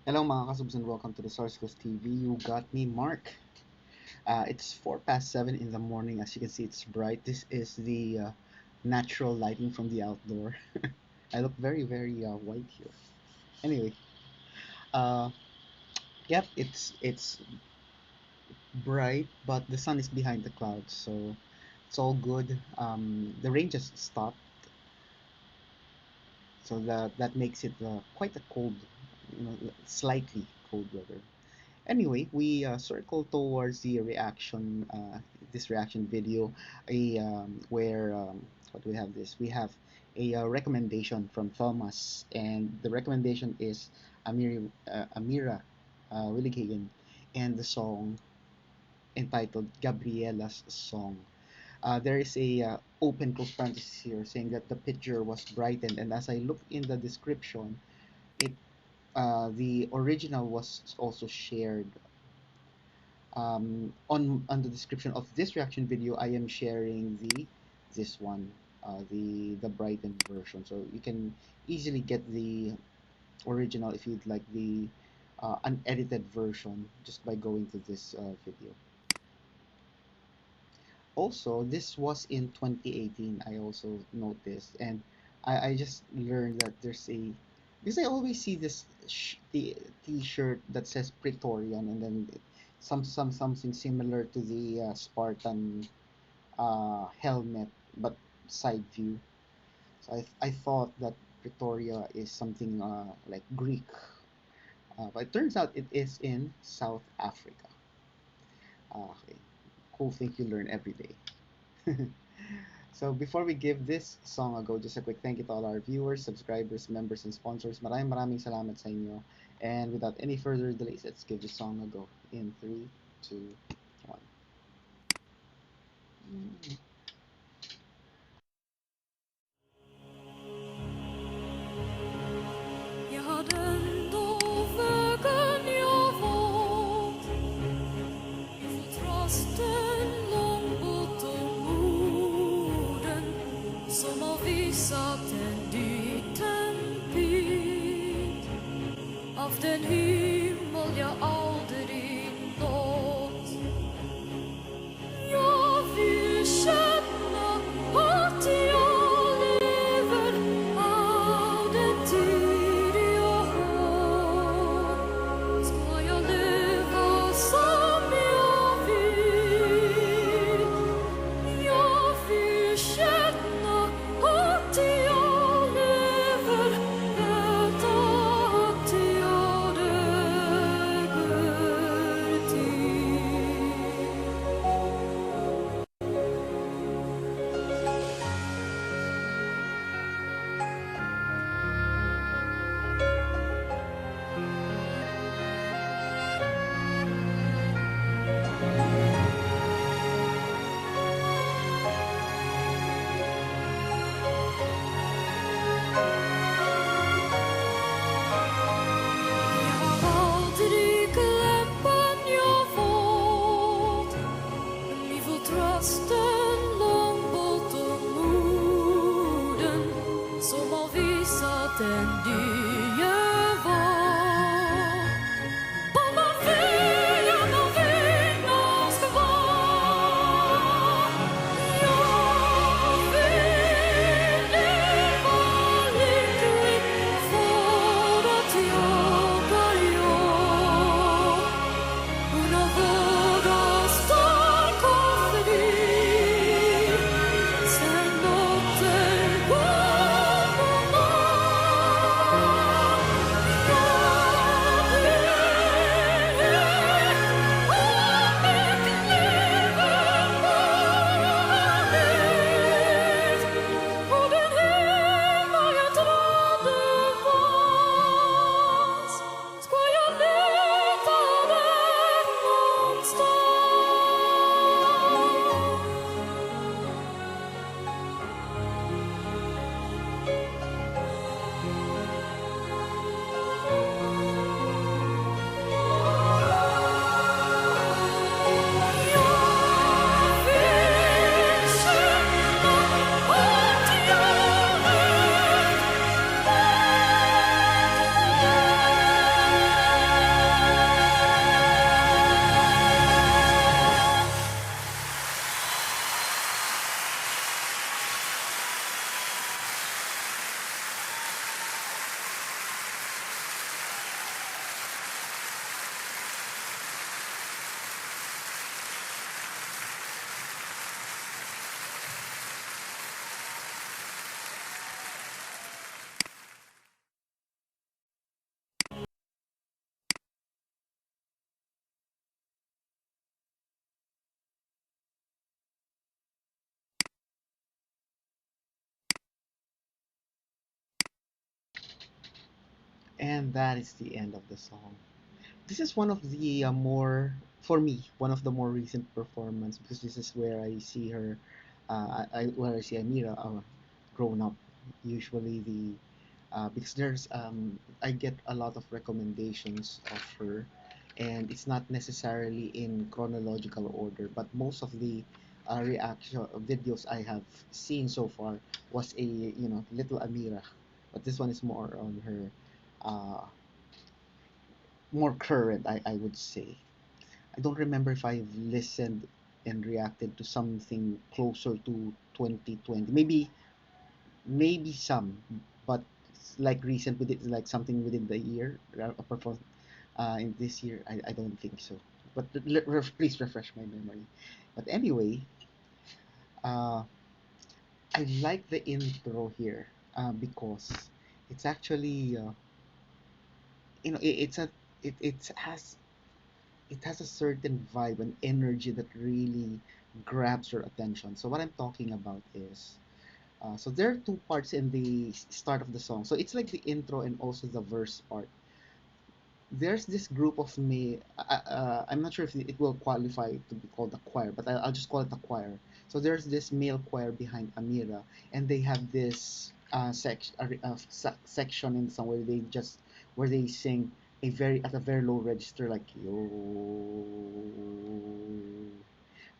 Hello mga kasubs and welcome to the Sarsicles TV. You got me, Mark. It's 4 past 7 in the morning. As you can see, it's bright. This is the natural lighting from the outdoor. I look very white here. Anyway, uh, yep, it's bright, but the sun is behind the clouds, so it's all good. The rain just stopped, so that makes it quite a cold, slightly cold weather. Anyway, we circle towards the reaction, this reaction video, where what do we have this? We have a recommendation from Thomas, and the recommendation is AMIRA, WILLIGHAGEN, and the song entitled Gabriella's Song. There is a open close parenthesis here saying that the picture was brightened, and as I look in the description, it the original was also shared on the description of this reaction video. I am sharing this one, the brightened version, so you can easily get the original if you'd like the unedited version just by going to this video. Also, this was in 2018. I also noticed, and I just learned that there's a, because I always see this the t-shirt that says Praetorian, and then something similar to the Spartan helmet, but side view. So I thought that Pretoria is something like Greek, but it turns out it is in South Africa. Okay, cool thing you learn every day. So before we give this song a go, just a quick thank you to all our viewers, subscribers, members, and sponsors. Maraming salamat sa inyo. And without any further delays, let's give this song a go. In 3, 2, 1. Jag hade ändå vägen jag valt. Ifrån trasten långt bortom orden som har visat en liten bit av den himmel jag aldrig nått. Jag vill känna att jag lever av den tid jag har. Ska jag leva som jag vill? Jag vill känna att jag lever, veta att jag And that is the end of the song. This is one of the more, for me, one of the more recent performance because this is where I see her, where I see Amira grown up. Usually because there's I get a lot of recommendations of her, and it's not necessarily in chronological order, but most of the reaction videos I have seen so far was a little Amira, but this one is more on her, uh, more current, I would say. I don't remember if I've listened and reacted to something closer to 2020. Maybe some, but like recent with it, like something within the year, apart from in this year, I don't think so. But please refresh my memory. But anyway, uh, I like the intro here because it's actually it's it has a certain vibe and energy that really grabs your attention. So what I'm talking about is, so there are two parts in the start of the song. So it's like the intro and also the verse part. There's this group of me. I'm not sure if it will qualify to be called a choir, but I'll just call it a choir. So there's this male choir behind Amira, and they have this section in the song where they sing a very at a very low register like yo.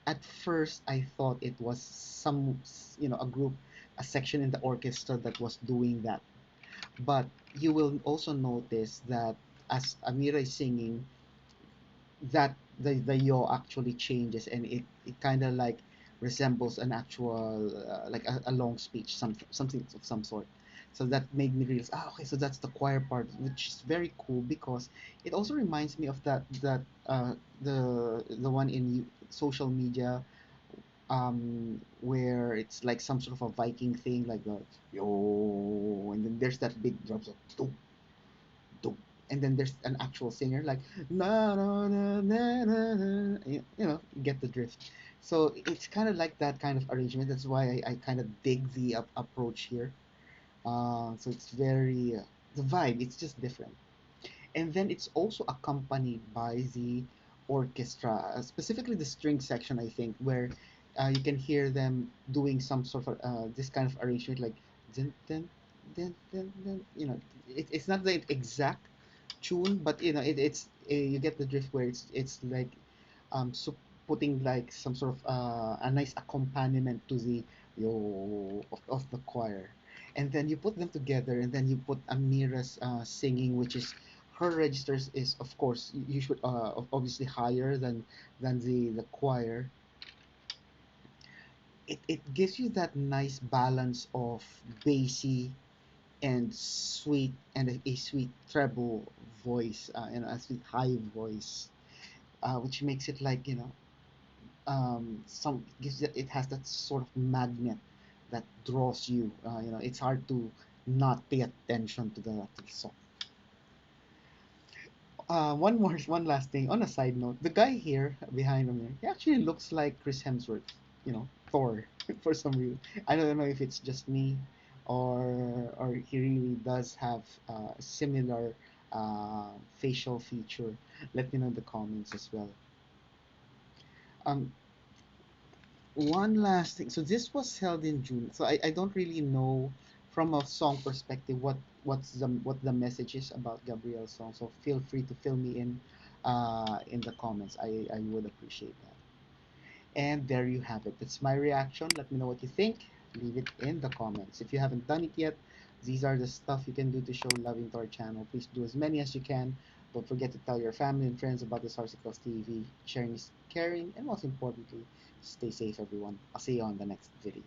At first, I thought it was a group, a section in the orchestra that was doing that. But you will also notice that as Amira is singing, that the yaw actually changes, and it kind of like resembles an actual like a long speech, something of some sort. So that made me realize, okay, so that's the choir part, which is very cool because it also reminds me of that the one in social media, where it's like some sort of a Viking thing, like the yo, and then there's that big drums of dum, dum, and then there's an actual singer like na na na na na, na. You get the drift. So it's kind of like that kind of arrangement. That's why I kind of dig the approach here. So it's very the vibe. It's just different, and then it's also accompanied by the orchestra, specifically the string section, I think, where you can hear them doing some sort of this kind of arrangement, like dun, dun, dun, dun, dun. It's not the exact tune, but it's you get the drift where it's like so putting like some sort of a nice accompaniment to the yo of the choir, and then you put them together, and then you put Amira's singing, which is her registers is of course you should obviously higher than the choir. It gives you that nice balance of bassy and sweet, and a sweet treble voice, and a sweet high voice, which makes it like some gives it has that sort of magnet that draws you. It's hard to not pay attention to the song. One last thing. On a side note, the guy here behind him, he actually looks like Chris Hemsworth. Thor, for some reason. I don't know if it's just me, or he really does have a similar facial feature. Let me know in the comments as well. Um, One last thing. So this was held in June. So I don't really know from a song perspective what the message is about Gabriella's song. So feel free to fill me in the comments. I would appreciate that. And there you have it. That's my reaction. Let me know what you think. Leave it in the comments. If you haven't done it yet, these are the stuff you can do to show love into our channel. Please do as many as you can. Don't forget to tell your family and friends about the Sarsicles TV. Sharing is caring, and most importantly, stay safe, everyone. I'll see you on the next video.